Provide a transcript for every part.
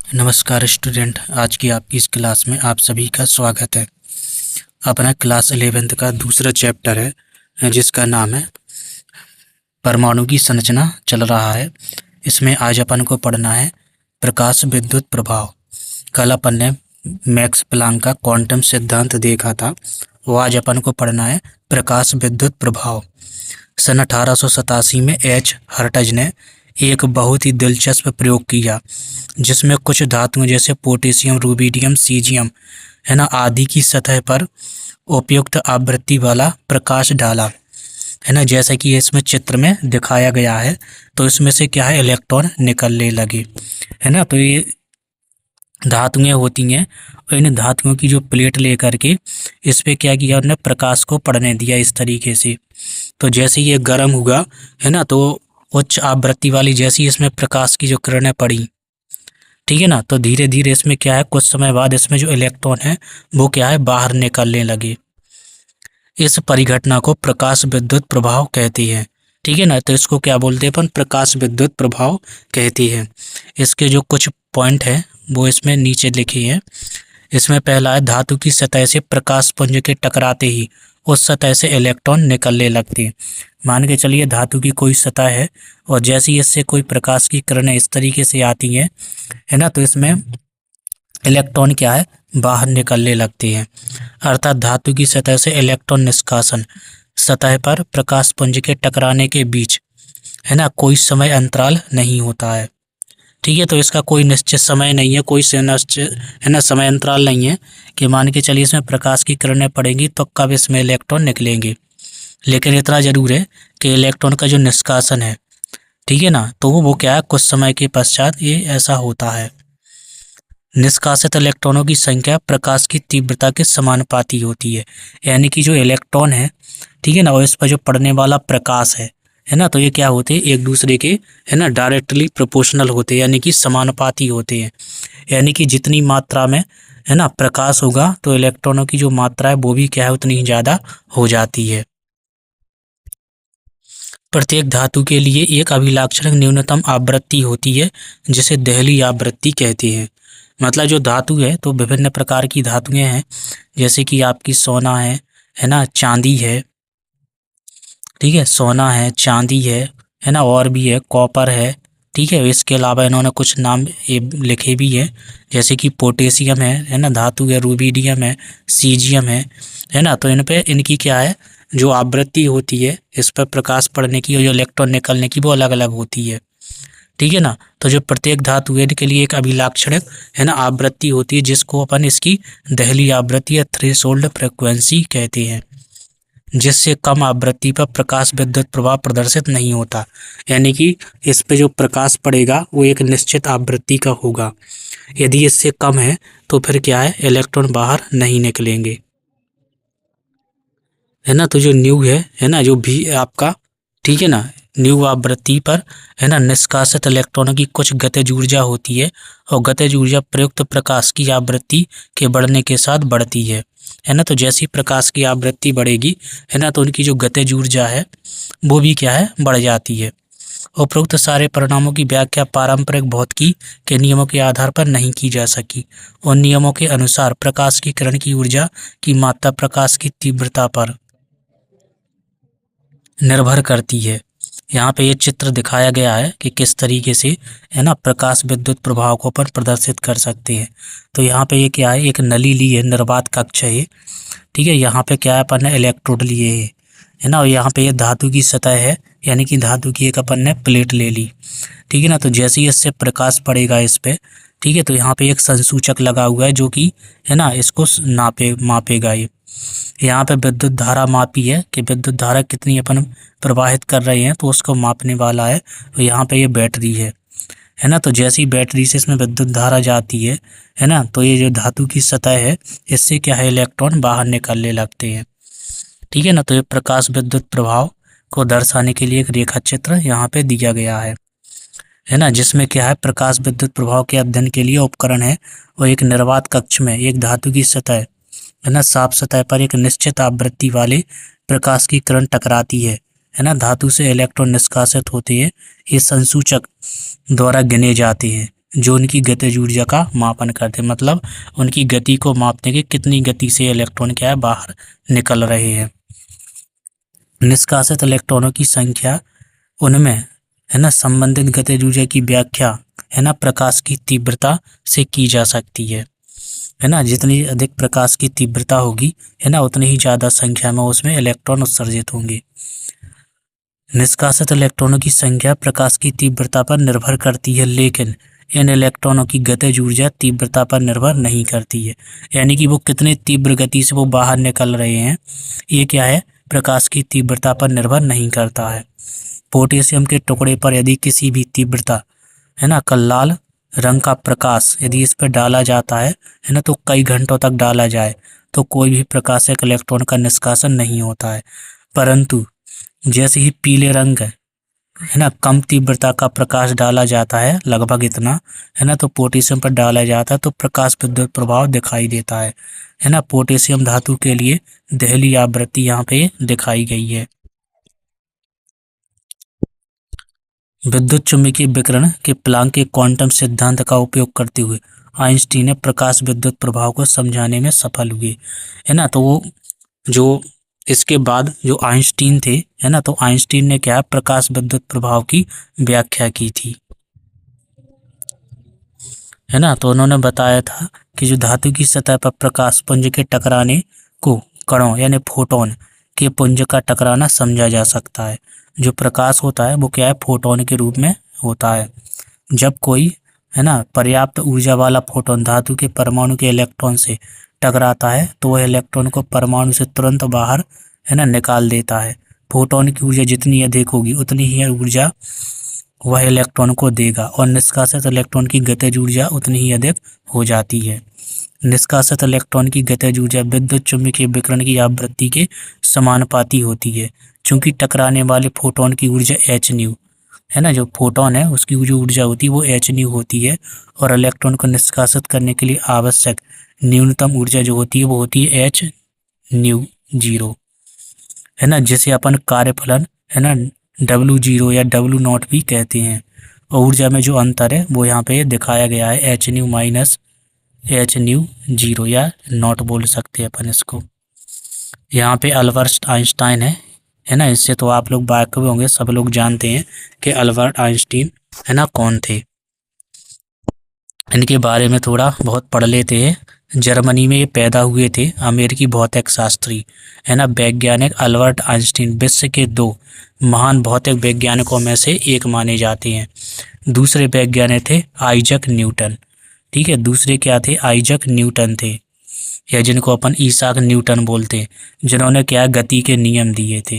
नमस्कार स्टूडेंट, आज की आपकी इस क्लास में आप सभी का स्वागत है। अपना क्लास 11th का दूसरा चैप्टर है जिसका नाम है परमाणु की संरचना चल रहा है। इसमें आज अपन को पढ़ना है प्रकाश विद्युत प्रभाव। कल अपन ने मैक्स प्लैंक का क्वांटम सिद्धांत देखा था, वो आज अपन को पढ़ना है प्रकाश विद्युत प्रभाव। सन 1887 में एच हर्टज ने एक बहुत ही दिलचस्प प्रयोग किया जिसमें कुछ धातुओं जैसे पोटेशियम, रूबिडियम, सीजियम आदि की सतह पर उपयुक्त आवृत्ति वाला प्रकाश डाला जैसा कि इसमें चित्र में दिखाया गया है। तो इसमें से क्या है, इलेक्ट्रॉन निकलने लगे तो ये धातुएं होती हैं और इन धातुओं की जो प्लेट लेकर के इस पे क्या किया, उन्होंने प्रकाश को पड़ने दिया इस तरीके से। तो जैसे ये गर्म हुआ तो उच्च आवृत्ति वाली जैसी इसमें प्रकाश की जो किरणें पड़ी, ठीक है ना, तो धीरे धीरे इसमें क्या है, कुछ समय बाद इसमें जो इलेक्ट्रॉन है वो क्या है, बाहर निकलने लगे। इस परिघटना को प्रकाश विद्युत प्रभाव कहती है, ठीक है ना। तो इसको क्या बोलते हैं अपन, प्रकाश विद्युत प्रभाव कहती है। इसके जो कुछ पॉइंट है वो इसमें नीचे लिखे हैं। इसमें पहला है, धातु की सतह से प्रकाश पुंज के टकराते ही उस सतह से इलेक्ट्रॉन निकलने लगते हैं। मान के चलिए धातु की कोई सतह है और जैसे ही इससे कोई प्रकाश की किरणें इस तरीके से आती हैं तो इसमें इलेक्ट्रॉन क्या है, बाहर निकलने लगते हैं। अर्थात धातु की सतह से इलेक्ट्रॉन निष्कासन सतह पर प्रकाश पुंज के टकराने के बीच कोई समय अंतराल नहीं होता है, ठीक है। तो इसका कोई निश्चित समय नहीं है, कोई समय अंतराल नहीं है कि मान के चलिए इसमें प्रकाश की किरणें पड़ेंगी तो कब इसमें इलेक्ट्रॉन निकलेंगे। लेकिन इतना जरूर है कि इलेक्ट्रॉन का जो निष्कासन है, ठीक है ना, तो वो क्या है, कुछ समय के पश्चात ये ऐसा होता है। निष्कासित इलेक्ट्रॉनों की संख्या प्रकाश की तीव्रता के समानुपाती होती है। यानी कि जो इलेक्ट्रॉन है, ठीक है ना, और इस पर जो पड़ने वाला प्रकाश है ना, तो ये क्या होते हैं, एक दूसरे के डायरेक्टली प्रोपोर्शनल होते हैं, यानी कि समानुपाती होते हैं। यानी कि जितनी मात्रा में प्रकाश होगा तो इलेक्ट्रॉनों की जो मात्रा है वो भी क्या है, उतनी ही ज़्यादा हो जाती है। प्रत्येक धातु के लिए एक अभिलाक्षणिक न्यूनतम आवृत्ति होती है जिसे देहली आवृत्ति कहते हैं। मतलब जो धातु है, तो विभिन्न प्रकार की धातुएं हैं, जैसे कि आपकी सोना है ना, चांदी है, ठीक है, सोना है, चांदी है ना, और भी है, कॉपर है, ठीक है। इसके अलावा इन्होंने कुछ नाम लिखे भी हैं, जैसे कि पोटेशियम है ना, धातु है, रूबिडियम है, सीजियम है ना। तो इन पे इनकी क्या है, जो आवृत्ति होती है इस पर प्रकाश पड़ने की और जो इलेक्ट्रॉन निकलने की वो अलग अलग होती है, ठीक है ना। तो जो प्रत्येक धातु है इनके लिए एक अभिलाक्षणिक आवृत्ति होती है जिसको अपन इसकी देहली आवृत्ति या थ्रेशोल्ड फ्रीक्वेंसी कहते हैं, जिससे कम आवृत्ति पर प्रकाश विद्युत प्रभाव प्रदर्शित नहीं होता। यानी कि इस पे जो प्रकाश पड़ेगा वो एक निश्चित आवृत्ति का होगा। यदि इससे कम है तो फिर क्या है, इलेक्ट्रॉन बाहर नहीं निकलेंगे, है ना। तो जो न्यू है ना, जो भी आपका, ठीक है ना, न्यू आवृत्ति पर निष्कासित इलेक्ट्रॉनों की कुछ गतिज ऊर्जा होती है और गतिज ऊर्जा प्रयुक्त प्रकाश की आवृत्ति के बढ़ने के साथ बढ़ती है ना। तो जैसी प्रकाश की आवृत्ति बढ़ेगी तो उनकी जो गतिज ऊर्जा है वो भी क्या है, बढ़ जाती है। उपरोक्त सारे परिणामों की व्याख्या पारंपरिक भौतिकी के नियमों के आधार पर नहीं की जा सकी। उन नियमों के अनुसार प्रकाश की किरण की ऊर्जा की मात्रा प्रकाश की तीव्रता पर निर्भर करती है। यहाँ पे ये चित्र दिखाया गया है कि किस तरीके से प्रकाश विद्युत प्रभाव को अपन प्रदर्शित कर सकते हैं। तो यहाँ पे ये क्या है, एक नली ली है, निर्वात कक्ष है, ठीक है। यहाँ पे क्या है, अपन ने इलेक्ट्रोड लिए है ना, और यहाँ पे ये धातु की सतह है, यानी कि धातु की एक अपन ने प्लेट ले ली, ठीक है ना। तो जैसे ही इससे प्रकाश पड़ेगा इस पे, ठीक है, तो यहाँ पे एक संसूचक लगा हुआ है जो कि इसको मापेगा। ये यहाँ पे विद्युत धारा मापी है कि विद्युत धारा कितनी अपन प्रवाहित कर रहे हैं, तो उसको मापने वाला है। तो यहाँ पे ये बैटरी है ना। तो जैसे ही बैटरी से इसमें विद्युत धारा जाती है ना, तो ये जो धातु की सतह है इससे क्या है, इलेक्ट्रॉन बाहर निकलने लगते हैं, ठीक है ना। तो ये प्रकाश विद्युत प्रभाव को दर्शाने के लिए एक रेखा चित्र यहाँ पे दिया गया है ना, जिसमें क्या है, प्रकाश विद्युत प्रभाव के अध्ययन के लिए उपकरण है और एक निर्वात कक्ष में एक धातु की सतह है ना, साफ सतह पर एक निश्चित आवृत्ति वाले प्रकाश की किरण टकराती है ना, धातु से इलेक्ट्रॉन निष्कासित होते हैं। ये संसूचक द्वारा गिने जाते हैं जो उनकी गतिज ऊर्जा का मापन करते हैं, मतलब उनकी गति को मापते हैं कि कितनी गति से इलेक्ट्रॉन क्या है बाहर निकल रहे हैं। निष्कासित इलेक्ट्रॉनों की संख्या, उनमें है ना संबंधित गतिज ऊर्जा की व्याख्या है ना प्रकाश की तीव्रता से की जा सकती है ना। जितनी अधिक प्रकाश की तीव्रता होगी है ना उतनी ही ज़्यादा संख्या में उसमें इलेक्ट्रॉन उत्सर्जित होंगे। निष्कासित इलेक्ट्रॉनों की संख्या प्रकाश की तीव्रता पर निर्भर करती है, लेकिन इन इलेक्ट्रॉनों की गतिज ऊर्जा तीव्रता पर निर्भर नहीं करती है। यानी कि वो कितने तीव्र गति से वो बाहर निकल रहे हैं, ये क्या है प्रकाश की तीव्रता पर निर्भर नहीं करता है। पोटेशियम के टुकड़े पर यदि किसी भी तीव्रता है ना का लाल रंग का प्रकाश यदि इस पर डाला जाता है ना तो कई घंटों तक डाला जाए तो कोई भी प्रकाशक इलेक्ट्रॉन का निष्कासन नहीं होता है। परंतु जैसे ही पीले रंग है ना कम तीव्रता का प्रकाश डाला जाता है, लगभग इतना है ना, तो पोटेशियम पर डाला जाता है तो प्रकाश विद्युत प्रभाव दिखाई देता है ना। पोटेशियम धातु के लिए दहली आवृत्ति यहाँ पे दिखाई गई है। विद्युत चुम्बकीय विकिरण के प्लांक के क्वांटम सिद्धांत का उपयोग करते हुए आइंस्टीन ने प्रकाश विद्युत प्रभाव को समझाने में सफल हुए है ना। तो वो जो इसके बाद जो आइंस्टीन थे है ना, तो आइंस्टीन ने क्या प्रकाश विद्युत प्रभाव की व्याख्या की थी है ना। तो उन्होंने बताया था कि जो धातु की सतह पर प्रकाश पुंज के टकराने को कणों यानी फोटोन के पुंज का टकराना समझा जा सकता है। जो प्रकाश होता है वो क्या है फोटोन के रूप में होता है। जब कोई है ना पर्याप्त ऊर्जा वाला फोटोन धातु के परमाणु के इलेक्ट्रॉन से टकराता है तो वह इलेक्ट्रॉन को परमाणु से तुरंत बाहर है ना निकाल देता है। फोटोन की ऊर्जा जितनी अधिक होगी उतनी ही ऊर्जा वह इलेक्ट्रॉन को देगा और निष्कासित इलेक्ट्रॉन की गतिज ऊर्जा उतनी ही अधिक हो जाती है। निष्कासित इलेक्ट्रॉन की गतिज ऊर्जा विद्युत चुम्बकीय विकिरण की आवृत्ति के समानुपाती होती है। चूंकि टकराने वाले फोटोन की ऊर्जा एच न्यू है ना, जो फोटोन है उसकी जो ऊर्जा होती है वो एच न्यू होती है और इलेक्ट्रॉन को निष्कासित करने के लिए आवश्यक न्यूनतम ऊर्जा जो होती है वो होती है एच न्यू 0 है ना, जिसे अपन कार्यफलन है ना W0 या W0 भी कहते हैं। और ऊर्जा में जो अंतर है वो यहाँ पे दिखाया गया है H new minus H new 0 या नॉट बोल सकते हैं अपन इसको। यहाँ पे अल्बर्ट आइंस्टाइन है ना, इससे तो आप लोग वाकिफ होंगे, सब लोग जानते हैं कि अल्बर्ट आइंस्टीन है ना कौन थे। इनके बारे में थोड़ा बहुत पढ़ लेते हैं। जर्मनी में ये पैदा हुए थे। अमेरिकी भौतिक शास्त्री है ना वैज्ञानिक अल्बर्ट आइंस्टीन विश्व के 2 महान भौतिक वैज्ञानिकों में से एक माने जाते हैं। दूसरे वैज्ञानिक थे आइजक न्यूटन। ठीक है, दूसरे क्या थे आइजक न्यूटन थे, या जिनको अपन ईसाक न्यूटन बोलते हैं, जिन्होंने क्या गति के नियम दिए थे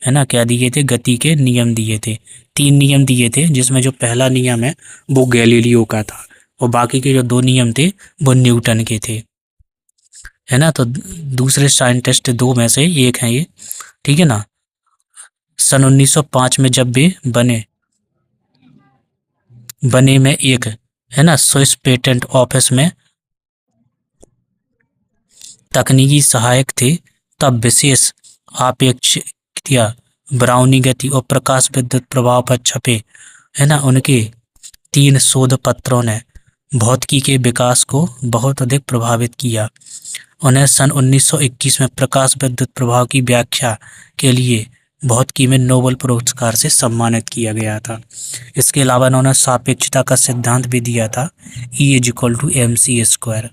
है ना। क्या दिए थे गति के नियम दिए थे। 3 नियम दिए थे जिसमें जो पहला नियम है वो गैलीलियो का था और बाकी के जो 2 नियम थे वो न्यूटन के थे है ना। तो दूसरे साइंटिस्ट 2 में से एक हैं ये। ठीक है ना। सन 1905 में जब वे बने में एक है ना स्विस पेटेंट ऑफिस में तकनीकी सहायक थे, तब विशेष आपेक्षिकता ब्राउनी गति और प्रकाश विद्युत प्रभाव पर छपे है ना उनके 3 शोध पत्रों ने भौतिकी के विकास को बहुत अधिक प्रभावित किया। उन्हें सन 1921 में प्रकाश विद्युत प्रभाव की व्याख्या के लिए भौतिकी में नोबेल पुरस्कार से सम्मानित किया गया था। इसके अलावा उन्होंने सापेक्षता का सिद्धांत भी दिया था, E=mc²।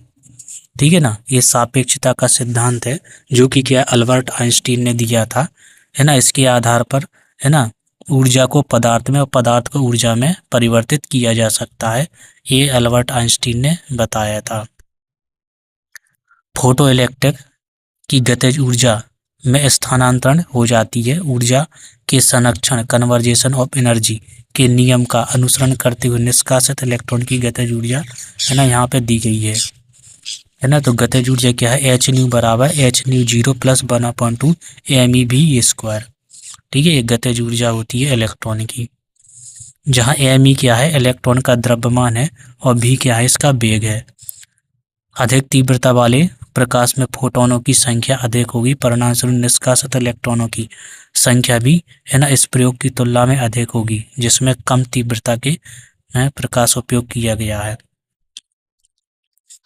ठीक है ना, ये सापेक्षता का सिद्धांत है जो कि क्या अल्बर्ट आइंस्टीन ने दिया था है ना। इसके आधार पर है ना ऊर्जा को पदार्थ में और पदार्थ को ऊर्जा में परिवर्तित किया जा सकता है, ये अल्बर्ट आइंस्टीन ने बताया था। फोटो इलेक्ट्रिक की गतिज ऊर्जा में स्थानांतरण हो जाती है। ऊर्जा के संरक्षण कन्वर्जेशन ऑफ एनर्जी के नियम का अनुसरण करते हुए निष्कासित इलेक्ट्रॉन की गतिज ऊर्जा है ना यहाँ पे दी गई है ना। तो गतिज ऊर्जा क्या है एच न्यू बराबर एच न्यू 0 + 1/2 MEV²। ठीक है, ये गतिज ऊर्जा होती है इलेक्ट्रॉन की, जहाँ Me क्या है इलेक्ट्रॉन का द्रव्यमान है और V क्या है इसका वेग है। अधिक तीव्रता वाले प्रकाश में फोटोनों की संख्या अधिक होगी, परिणामस्वरूप निष्कासित इलेक्ट्रॉनों की संख्या भी है ना इस प्रयोग की तुलना में अधिक होगी, जिसमें कम तीव्रता के प्रकाश उपयोग किया गया है।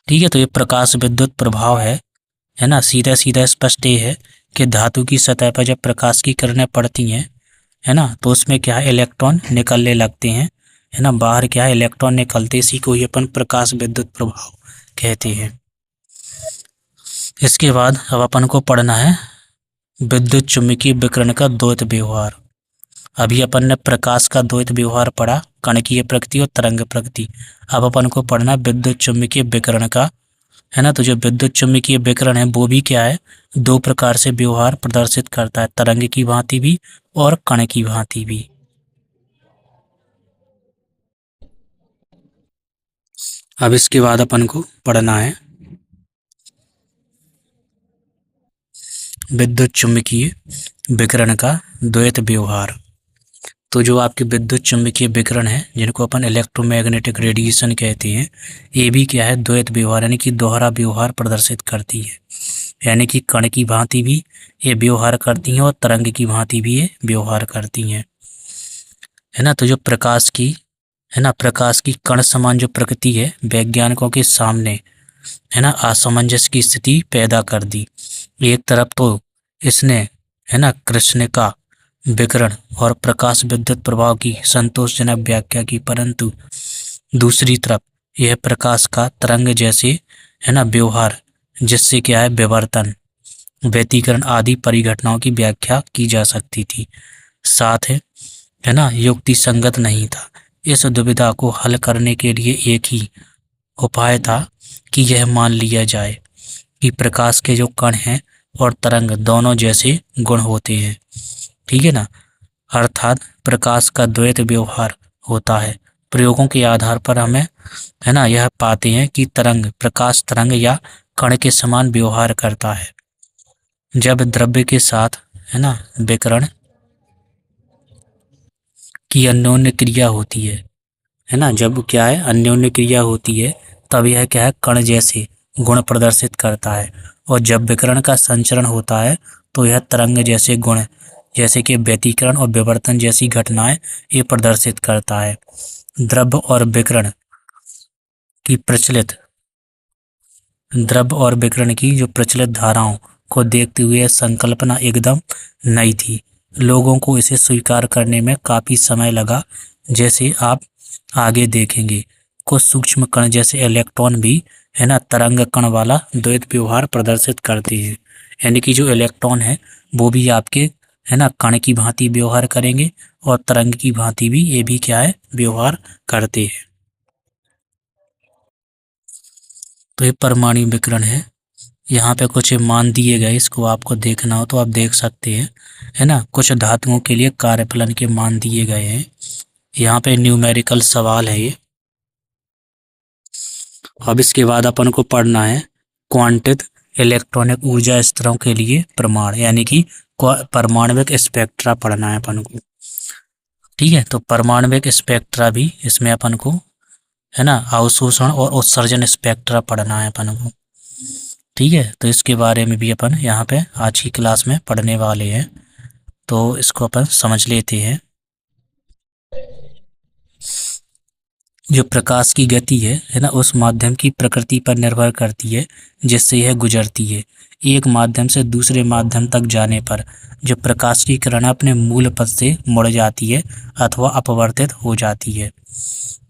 ठीक है, तो ये प्रकाश विद्युत प्रभाव है ना। सीधा सीधा स्पष्ट ये है कि धातु की सतह पर जब प्रकाश की किरणें पड़ती हैं, है ना, तो उसमें क्या है, इलेक्ट्रॉन निकलने लगते हैं, है ना, बाहर क्या है, इलेक्ट्रॉन निकलते, इसी को ही अपन प्रकाश विद्युत प्रभाव कहते हैं। इसके बाद अब अपन को पढ़ना है विद्युत चुम्बकीय विकिरण का द्वैत व्यवहार। अभी अपन ने प्रकाश का द्वैत व्यवहार पढ़ा, कणकीय प्रकृति और तरंग प्रकृति। अब अपन को पढ़ना विद्युत चुम्बकीय विकिरण का, है ना। तो जो विद्युत चुम्बकीय विकिरण है वो भी क्या है, दो प्रकार से व्यवहार प्रदर्शित करता है, तरंग की भांति भी और कण की भांति भी। अब इसके बाद अपन को पढ़ना है विद्युत चुम्बकीय विकिरण का द्वैत व्यवहार। तो जो आपके विद्युत चुम्बकीय विकिरण है, जिनको अपन इलेक्ट्रोमैग्नेटिक रेडिएशन कहते हैं, ये भी क्या है, द्वैत व्यवहार यानी कि दोहरा व्यवहार प्रदर्शित करती है। यानी कि कण की भांति भी ये व्यवहार करती हैं और तरंग की भांति भी ये व्यवहार करती हैं, है ना। तो जो प्रकाश की, है ना, प्रकाश की कण समान जो प्रकृति है, वैज्ञानिकों के सामने, है ना, असमंजस की स्थिति पैदा कर दी। एक तरफ तो इसने, है ना, कृष्णिका विकिरण और प्रकाश विद्युत प्रभाव की संतोषजनक व्याख्या की, परंतु दूसरी तरफ यह प्रकाश का तरंग जैसे, है ना, व्यवहार, जिससे क्या है, विवर्तन, व्यतिकरण आदि परिघटनाओं की व्याख्या की जा सकती थी, साथ है ना, युक्ति संगत नहीं था। इस दुविधा को हल करने के लिए एक ही उपाय था कि यह मान लिया जाए कि प्रकाश के जो कण हैं और तरंग दोनों जैसे गुण होते हैं, ठीक है ना, अर्थात प्रकाश का द्वैत व्यवहार होता है। प्रयोगों के आधार पर हमें, है ना, यह पाते हैं कि तरंग प्रकाश तरंग या कण के समान व्यवहार करता है जब द्रव्य के साथ, है ना, विकिरण की अन्योन्य क्रिया होती है ना। जब क्या है, अन्योन्य क्रिया होती है, तब यह क्या है, कण जैसे गुण प्रदर्शित करता है, और जब विकिरण का संचरण होता है तो यह तरंग जैसे गुण, जैसे कि व्यतिकरण और विवर्तन जैसी घटनाएं ये प्रदर्शित करता है। द्रव्य और विकिरण की प्रचलित द्रव्य और विकिरण की जो प्रचलित धाराओं को देखते हुए संकल्पना एकदम नई थी। लोगों को इसे स्वीकार करने में काफी समय लगा। जैसे आप आगे देखेंगे, कुछ सूक्ष्म कण जैसे इलेक्ट्रॉन भी, है ना, तरंग कण वाला द्वैत व्यवहार प्रदर्शित करते हैं। यानी कि जो इलेक्ट्रॉन है वो भी आपके, है ना, कण की भांति व्यवहार करेंगे और तरंग की भांति भी ये भी क्या है, व्यवहार करते हैं। तो ये परमाणु विकिरण है। यहाँ पे कुछ मान दिए गए, इसको आपको देखना हो तो आप देख सकते हैं, है ना। कुछ धातुओं के लिए कार्यफलन के मान दिए गए हैं। यहाँ पे न्यूमेरिकल सवाल है ये। अब इसके बाद अपन को पढ़ना है क्वांटित इलेक्ट्रॉनिक ऊर्जा स्तरों के लिए प्रमाण, यानी कि परमाणविक स्पेक्ट्रा पढ़ना है अपन को। ठीक है, तो परमाणविक स्पेक्ट्रा भी इसमें अपन को, है ना, अवशोषण और उत्सर्जन स्पेक्ट्रा पढ़ना है अपन को। ठीक है, तो इसके बारे में भी अपन यहाँ पे आज की क्लास में पढ़ने वाले हैं, तो इसको अपन समझ लेते हैं। जो प्रकाश की गति है ना, उस माध्यम की प्रकृति पर निर्भर करती है जिससे यह गुजरती है। एक माध्यम से दूसरे माध्यम तक जाने पर जो प्रकाश की किरण अपने मूल पथ से मुड़ जाती है अथवा अपवर्तित हो जाती है।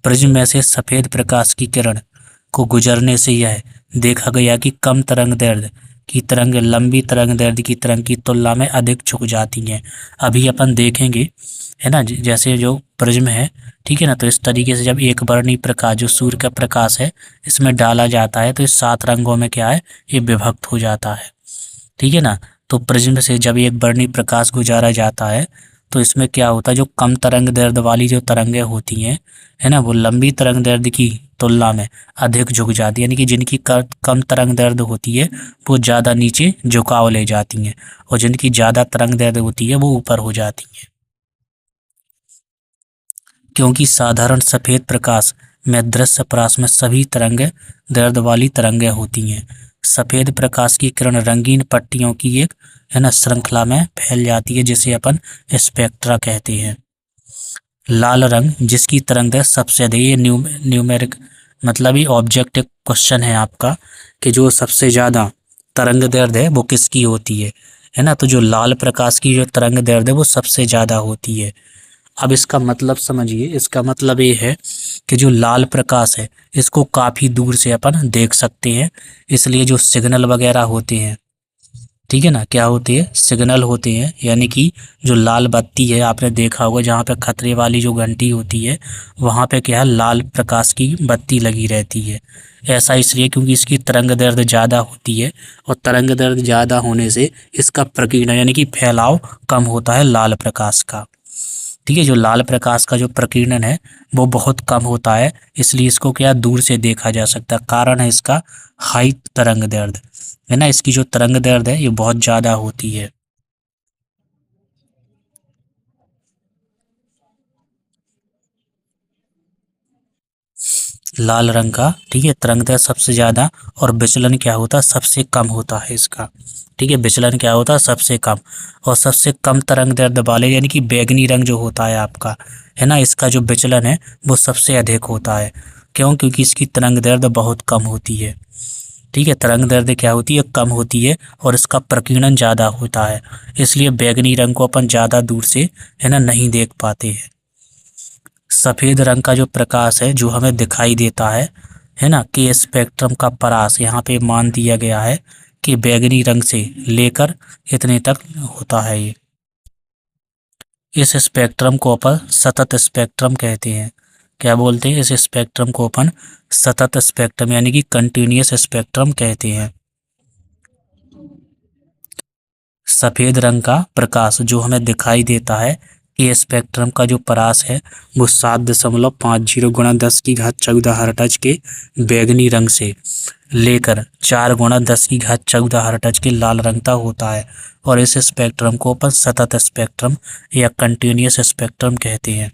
प्रिज्म में से सफेद प्रकाश की किरण को गुजरने से यह देखा गया कि कम तरंग दैर्ध्य की तरंग लंबी तरंग दैर्ध्य की तरंग की तुलना में अधिक झुक जाती हैं। अभी अपन देखेंगे, है ना, जैसे जो प्रिज्म है, ठीक है ना, तो इस तरीके से जब एक वर्णी प्रकाश जो सूर्य का प्रकाश है इसमें डाला जाता है तो इस 7 रंगों में क्या है, ये विभक्त हो जाता है। ठीक है ना, तो प्रिज्म से जब एक वर्णी प्रकाश गुजारा जाता है तो इसमें क्या होता है, जो कम तरंग दैर्ध्य वाली जो तरंगें होती हैं, है ना, वो लंबी तरंग दैर्ध्य की तुलना में अधिक झुक जाती है। यानी कि जिनकी कम तरंग दैर्ध्य होती है वो ज़्यादा नीचे झुकाव ले जाती हैं और जिनकी ज़्यादा तरंग दैर्ध्य होती है वो ऊपर हो जाती हैं। क्योंकि साधारण सफ़ेद प्रकाश में दृश्य परास में सभी तरंग दैर्ध्य वाली तरंगें होती हैं। सफ़ेद प्रकाश की किरण रंगीन पट्टियों की एक, है ना, श्रृंखला में फैल जाती है जिसे अपन स्पेक्ट्रा कहते हैं। लाल रंग जिसकी तरंगदैर्घ्य सबसे अधिक, ये न्यूमेरिक मतलब ये ऑब्जेक्टिव क्वेश्चन है आपका कि जो सबसे ज़्यादा तरंगदैर्घ्य है वो किसकी होती है ना। तो जो लाल प्रकाश की जो तरंगदैर्घ्य है वो सबसे ज़्यादा होती है। अब इसका मतलब समझिए, इसका मतलब ये है कि जो लाल प्रकाश है इसको काफ़ी दूर से अपन देख सकते हैं, इसलिए जो सिग्नल वगैरह होते हैं, ठीक है ना, क्या होते हैं, सिग्नल होते हैं। यानी कि जो लाल बत्ती है आपने देखा होगा जहाँ पे खतरे वाली जो घंटी होती है वहाँ पे क्या है, लाल प्रकाश की बत्ती लगी रहती है। ऐसा इसलिए क्योंकि इसकी तरंगदैर्घ्य ज़्यादा होती है और तरंगदैर्घ्य ज़्यादा होने से इसका प्रकीर्णन यानी कि फैलाव कम होता है लाल प्रकाश का। ठीक है, जो लाल प्रकाश का जो प्रकीर्णन है वो बहुत कम होता है, इसलिए इसको क्या दूर से देखा जा सकता है। कारण है इसका हाई तरंगदैर्घ्य, है ना, इसकी जो तरंगदैर्घ्य है ये बहुत ज़्यादा होती है। लाल रंग का, ठीक है, तरंगदैर्घ्य सबसे ज़्यादा और विचलन क्या होता है, सबसे कम होता है इसका। ठीक है, विचलन क्या होता है, सबसे कम। और सबसे कम तरंगदैर्घ्य वाले यानी कि बैंगनी रंग जो होता है आपका, है ना, इसका जो विचलन है वो सबसे अधिक होता है। क्यों? क्योंकि इसकी तरंगदैर्घ्य बहुत कम होती है। ठीक है, तरंगदैर्घ्य क्या होती है, कम होती है और इसका प्रकीर्णन ज़्यादा होता है, इसलिए बैंगनी रंग को अपन ज़्यादा दूर से, है ना, नहीं देख पाते हैं। सफ़ेद रंग का जो प्रकाश है जो हमें दिखाई देता है ना, कि स्पेक्ट्रम का परास यहाँ पे मान दिया गया है कि बैंगनी रंग से लेकर इतने तक होता है ये। इस स्पेक्ट्रम को अपन सतत स्पेक्ट्रम कहते हैं। क्या बोलते हैं, इस स्पेक्ट्रम को अपन सतत स्पेक्ट्रम यानी कि कंटिन्यूअस स्पेक्ट्रम कहते हैं। सफ़ेद रंग का प्रकाश जो हमें दिखाई देता है कि स्पेक्ट्रम का जो परास है वो 7.50 गुणा 10⁻14 हर्ट्ज के बैंगनी रंग से लेकर 4 गुणा 10⁻14 हर्ट्ज के लाल रंग तक होता है। और इस स्पेक्ट्रम को अपन सतत स्पेक्ट्रम या कंटिन्यूअस स्पेक्ट्रम कहते हैं।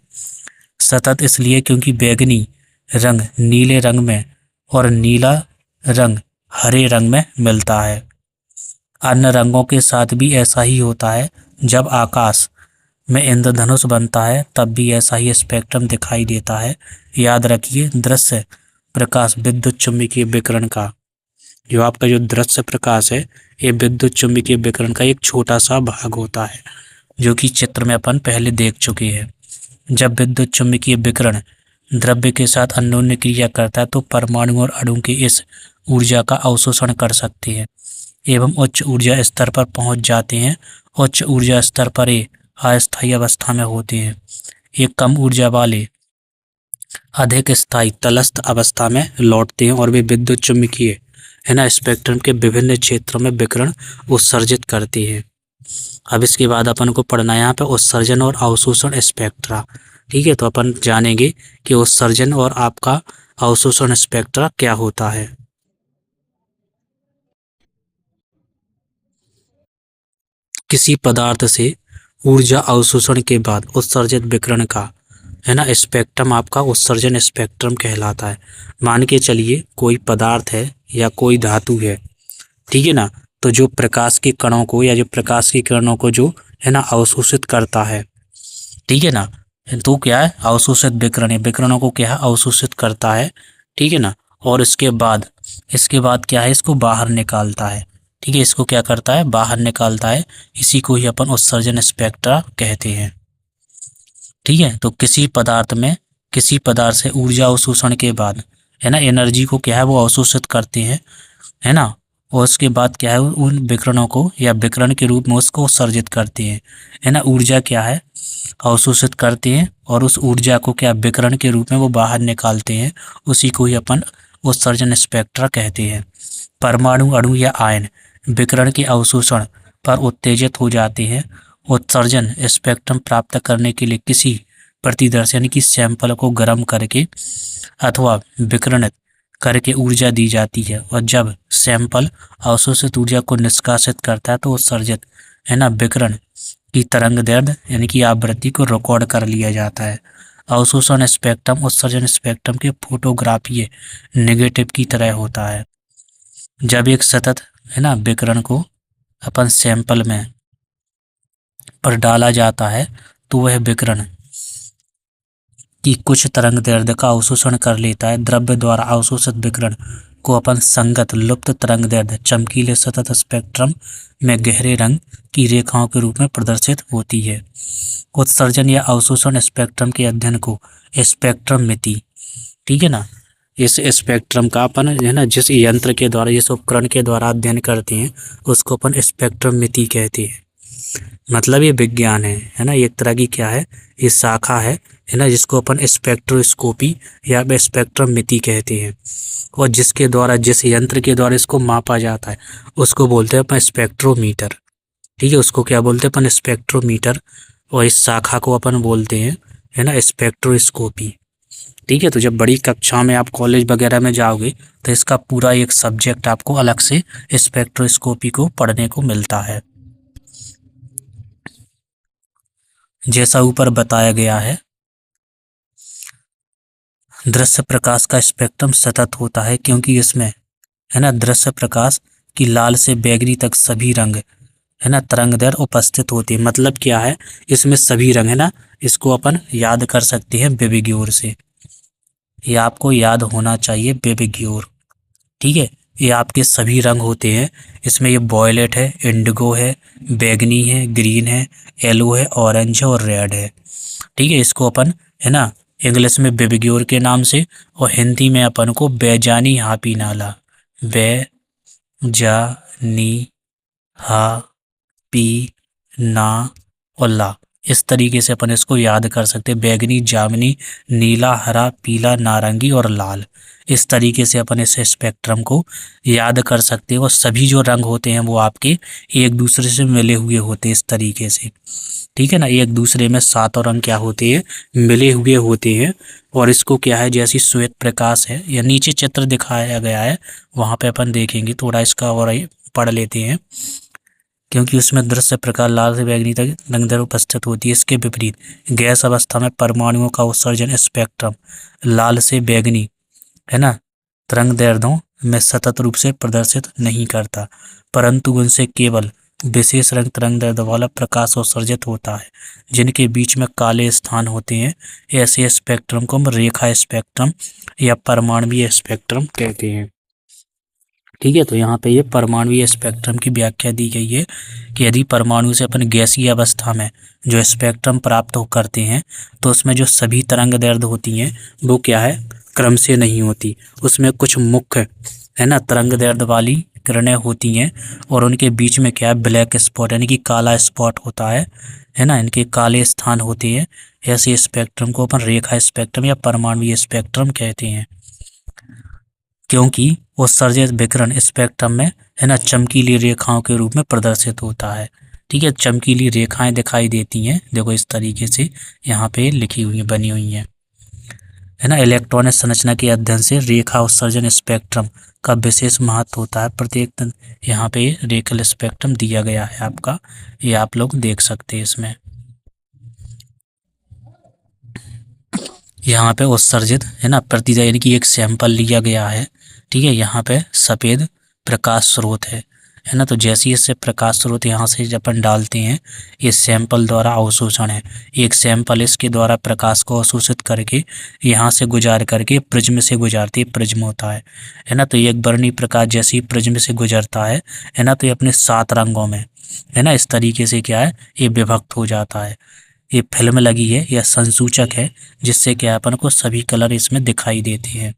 सतत इसलिए क्योंकि बैंगनी रंग नीले रंग में और नीला रंग हरे रंग में मिलता है। अन्य रंगों के साथ भी ऐसा ही होता है। जब आकाश में इंद्रधनुष बनता है तब भी ऐसा ही स्पेक्ट्रम दिखाई देता है। याद रखिए, दृश्य प्रकाश विद्युत चुम्बकीय विकिरण का, जो आपका जो दृश्य प्रकाश है ये विद्युत चुम्बकीय विकिरण का एक छोटा सा भाग होता है, जो कि चित्र में अपन पहले देख चुके हैं। जब विद्युत चुम्बकीय विकिरण द्रव्य के साथ अन्योन्य क्रिया करता है तो परमाणु और अणु के इस ऊर्जा का अवशोषण कर सकते हैं एवं उच्च ऊर्जा स्तर पर पहुंच जाते हैं। उच्च ऊर्जा स्तर पर ये अस्थायी अवस्था में होते हैं। ये कम ऊर्जा वाले अधिक स्थायी तलस्थ अवस्था में लौटते हैं और वे विद्युत चुम्बकीय, है ना, स्पेक्ट्रम के विभिन्न क्षेत्रों में विकिरण उत्सर्जित करते हैं। अब इसके बाद अपन को पढ़ना है यहाँ पे उत्सर्जन और अवशोषण स्पेक्ट्रा। ठीक है, तो अपन जानेंगे कि उत्सर्जन और आपका अवशोषण स्पेक्ट्रा क्या होता है। किसी पदार्थ से ऊर्जा अवशोषण के बाद उत्सर्जित विकिरण का, है ना, स्पेक्ट्रम आपका उत्सर्जन स्पेक्ट्रम कहलाता है। मान के चलिए कोई पदार्थ है या कोई धातु है, ठीक है ना, तो जो प्रकाश के कणों को या जो प्रकाश की किरणों को जो, है ना, अवशोषित करता है, ठीक है ना, तो क्या है, अवशोषित विकिरण है, विकिरणों को क्या है, अवशोषित करता है। ठीक है ना, और इसके बाद क्या है, इसको बाहर निकालता है। ठीक है, इसको क्या करता है, बाहर निकालता है। इसी को ही अपन उत्सर्जन स्पेक्ट्रा कहते हैं। ठीक है, तो किसी पदार्थ से ऊर्जा अवशोषण के बाद, है ना, एनर्जी को क्या है वो अवशोषित करते हैं, है ना, और उसके बाद क्या है उन विकिरणों को या विकिरण के रूप में उसको उत्सर्जित करते हैं, है ना। ऊर्जा क्या है, अवशोषित करते हैं और उस ऊर्जा को क्या विकिरण के रूप में वो बाहर निकालते हैं। उसी को ही अपन उत्सर्जन स्पेक्ट्रा कहते हैं। परमाणु, अणु या आयन विकिरण के अवशोषण पर उत्तेजित हो जाते हैं। उत्सर्जन स्पेक्ट्रम प्राप्त करने के लिए किसी प्रतिदर्श यानी कि सैंपल को गर्म करके अथवा विकिरणित करके ऊर्जा दी जाती है और जब सैंपल अवशोषित ऊर्जा को निष्कासित करता है तो उत्सर्जित, है ना, विकिरण की तरंगदैर्घ्य यानी कि आवृत्ति को रिकॉर्ड कर लिया जाता है। अवशोषण स्पेक्ट्रम उत्सर्जन स्पेक्ट्रम के फोटोग्राफीय नेगेटिव की तरह होता है। जब एक सतत, है ना, विकिरण को अपन सैंपल में पर डाला जाता है तो वह विकिरण कि कुछ तरंग दैर्ध्य का अवशोषण कर लेता है। द्रव्य द्वारा अवशोषित विकिरण को अपन संगत लुप्त तरंग दैर्ध्य चमकीले सतत स्पेक्ट्रम में गहरे रंग की रेखाओं के रूप में प्रदर्शित होती है। उत्सर्जन या अवशोषण स्पेक्ट्रम के अध्ययन को स्पेक्ट्रम मिति, ठीक है ना, इस स्पेक्ट्रम का अपन है ना जिस यंत्र के द्वारा, जिस उपकरण के द्वारा अध्ययन करते हैं उसको अपन स्पेक्ट्रम मिति कहते हैं। मतलब ये विज्ञान है ना, एक तरह की क्या है, ये शाखा है ना, जिसको अपन स्पेक्ट्रोस्कोपी या स्पेक्ट्रम मिति कहते हैं। और जिसके द्वारा, जिस यंत्र के द्वारा इसको मापा जाता है उसको बोलते हैं अपन स्पेक्ट्रोमीटर, ठीक है, उसको क्या बोलते हैं अपन स्पेक्ट्रोमीटर। और इस शाखा को अपन बोलते हैं है ना स्पेक्ट्रोस्कोपी, ठीक है। तो जब बड़ी कक्षा में आप कॉलेज वगैरह में जाओगे तो इसका पूरा एक सब्जेक्ट आपको अलग से स्पेक्ट्रोस्कोपी को पढ़ने को मिलता है। जैसा ऊपर बताया गया है, दृश्य प्रकाश का स्पेक्ट्रम सतत होता है क्योंकि इसमें है ना दृश्य प्रकाश की लाल से बैगनी तक सभी रंग है ना तरंगदैर्ध्य उपस्थित होते हैं। मतलब क्या है, इसमें सभी रंग है ना, इसको अपन याद कर सकते हैं बेबिग्योर से, ये आपको याद होना चाहिए बेबिग्योर, ठीक है। ये आपके सभी रंग होते हैं, इसमें ये वॉयलेट है, इंडिगो है, बैगनी है, ग्रीन है, येलो है, ऑरेंज है और रेड है, ठीक है। इसको अपन है ना इंग्लिश में बेबिग्योर के नाम से और हिंदी में अपन को बैजानी हापी नाला, बैजानी हापी ना और ला, इस तरीके से अपन इसको याद कर सकते हैं। बैगनी, जामुनी, नीला, हरा, पीला, नारंगी और लाल, इस तरीके से अपन इस स्पेक्ट्रम को याद कर सकते हैं। और सभी जो रंग होते हैं वो आपके एक दूसरे से मिले हुए होते हैं इस तरीके से, ठीक है ना। एक दूसरे में सातों रंग क्या होते हैं, मिले हुए होते हैं। और इसको क्या है, जैसी श्वेत प्रकाश है या नीचे चित्र दिखाया गया है वहाँ पे अपन देखेंगे, थोड़ा इसका और पढ़ लेते हैं। क्योंकि उसमें दृश्य प्रकाश लाल से बैगनी तक रंगदैर्ध्य उपस्थित होती है। इसके विपरीत गैस अवस्था में परमाणुओं का उत्सर्जन स्पेक्ट्रम लाल से बैगनी है ना तरंगदैर्ध्यों में सतत रूप से प्रदर्शित नहीं करता, परंतु उनसे केवल विशेष रंग तरंगदैर्ध्य वाला प्रकाश उत्सर्जित होता है जिनके बीच में काले स्थान होते हैं। ऐसे स्पेक्ट्रम को हम रेखा स्पेक्ट्रम या परमाणुवीय स्पेक्ट्रम कहते हैं, ठीक है। तो यहाँ पे ये परमाणुवीय स्पेक्ट्रम की व्याख्या दी गई है कि यदि परमाणु से अपन गैसीय अवस्था में जो स्पेक्ट्रम प्राप्त करते हैं तो उसमें जो सभी तरंगदैर्ध्य होती हैं वो क्या है, क्रम से नहीं होती, उसमें कुछ मुख्य है ना तरंगदैर्ध्य वाली किरणें होती हैं और उनके बीच में क्या है ब्लैक स्पॉट यानी कि काला स्पॉट होता है ना, इनके काले स्थान होते हैं। ऐसे स्पेक्ट्रम को अपन रेखा स्पेक्ट्रम या परमाणुवीय स्पेक्ट्रम कहते हैं, क्योंकि उत्सर्जित विकिरण स्पेक्ट्रम में है ना चमकीली रेखाओं के रूप में प्रदर्शित होता है, ठीक है। चमकीली रेखाएं दिखाई देती हैं, देखो इस तरीके से यहाँ पे लिखी हुई बनी हुई हैं, है ना। इलेक्ट्रॉनिक संरचना के अध्ययन से रेखा उत्सर्जन स्पेक्ट्रम का विशेष महत्व होता है। प्रत्येक यहाँ पे रेखल स्पेक्ट्रम दिया गया है आपका, ये आप लोग देख सकते हैं। इसमें यहाँ पे उत्सर्जित है ना प्रतिदा यानी कि एक सैंपल लिया गया है, ठीक है। यहाँ पे सफ़ेद प्रकाश स्रोत है ना, तो जैसे इससे प्रकाश स्रोत यहाँ से जब अपन डालते हैं ये सैंपल द्वारा अवशोषण है। एक सैंपल इसके द्वारा प्रकाश को अवशोषित करके यहाँ से गुजार करके प्रिज्म से गुजारती है, प्रिज्म होता है ना। तो ये एक वर्णी प्रकाश जैसे ही प्रिज्म से गुजरता है ना, तो ये अपने 7 रंगों में है ना इस तरीके से क्या है ये विभक्त हो जाता है। ये फिल्म लगी है या संसूचक है जिससे क्या अपन को सभी कलर इसमें दिखाई देते हैं।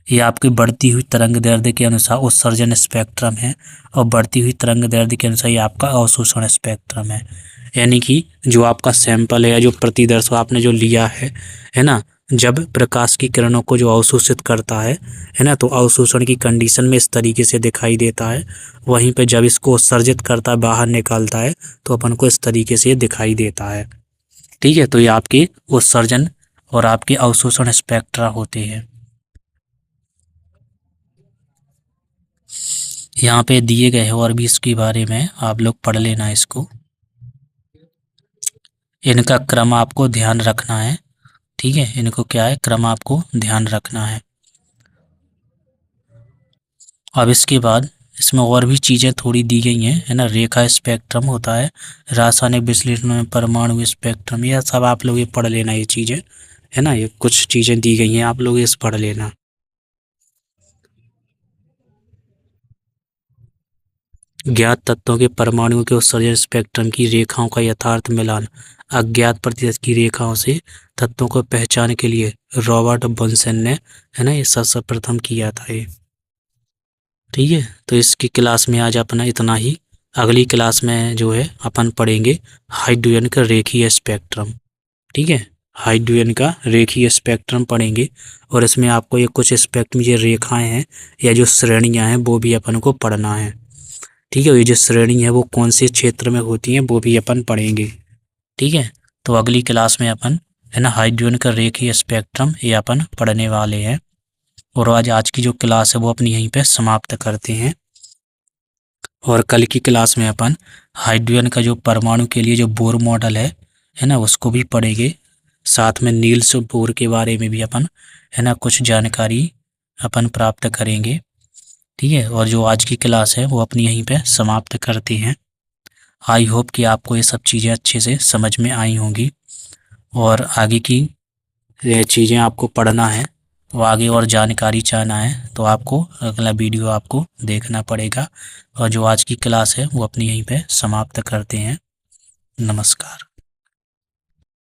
ये आपकी बढ़ती हुई तरंग दैर्ध्य के अनुसार उत्सर्जन स्पेक्ट्रम है और बढ़ती हुई तरंग दैर्ध्य के अनुसार ये आपका अवशोषण स्पेक्ट्रम है। यानी कि जो आपका सैंपल है या जो प्रतिदर्श आपने जो लिया है ना, जब प्रकाश की किरणों को जो अवशोषित करता है ना, तो अवशोषण की कंडीशन में इस तरीके से दिखाई देता है। वहीं पे जब इसको उत्सर्जित करता है, बाहर निकालता है, तो अपन को इस तरीके से दिखाई देता है, ठीक है। तो ये आपके उत्सर्जन और आपके अवशोषण स्पेक्ट्रा होते हैं। यहाँ पे दिए गए हैं और भी इसके बारे में आप लोग पढ़ लेना इसको, इनका क्रम आपको ध्यान रखना है, ठीक है। इनको क्या है क्रम आपको ध्यान रखना है। अब इसके बाद इसमें और भी चीज़ें थोड़ी दी गई हैं, है ना। रेखा स्पेक्ट्रम होता है, रासायनिक विश्लेषण में परमाणु स्पेक्ट्रम, यह सब आप लोग ये पढ़ लेना ये चीज़ें, है ना। ये कुछ चीज़ें दी गई हैं, आप लोग इस पढ़ लेना। ज्ञात तत्वों के परमाणुओं के उत्सर्जन स्पेक्ट्रम की रेखाओं का यथार्थ मिलान अज्ञात प्रतिशत की रेखाओं से तत्वों को पहचान के लिए रॉबर्ट बुनसन ने, है ना, ये सर्वप्रथम किया था ये। ठीक है, तो इसकी क्लास में आज अपना इतना ही। अगली क्लास में जो है अपन पढ़ेंगे हाइड्रोजन का रेखीय स्पेक्ट्रम। ठीक है, हाइड्रोजन का रेखीय स्पेक्ट्रम पढ़ेंगे, और इसमें आपको ये कुछ स्पेक्ट्रम, ये रेखाएं हैं या जो श्रेणियां हैं वो भी अपन को पढ़ना है। ठीक है, ये जो श्रेणी है वो कौन से क्षेत्र में होती हैं वो भी अपन पढ़ेंगे। ठीक है, तो अगली क्लास में अपन, है ना, हाइड्रोजन का रेखीय स्पेक्ट्रम ये अपन पढ़ने वाले हैं। और आज की जो क्लास है वो अपनी यहीं पे समाप्त करते हैं, और कल की क्लास में अपन हाइड्रोजन का जो परमाणु के लिए जो बोर मॉडल है ना, उसको भी पढ़ेंगे। साथ में नील्स बोर के बारे में भी अपन, है ना, कुछ जानकारी अपन प्राप्त करेंगे। ठीक है, और जो आज की क्लास है वो अपनी यहीं पे समाप्त करते हैं। आई होप कि आपको ये सब चीज़ें अच्छे से समझ में आई होंगी, और आगे की चीज़ें आपको पढ़ना है, तो आगे और जानकारी चाहना है तो आपको अगला वीडियो आपको देखना पड़ेगा। और जो आज की क्लास है वो अपनी यहीं पे समाप्त करते हैं। नमस्कार।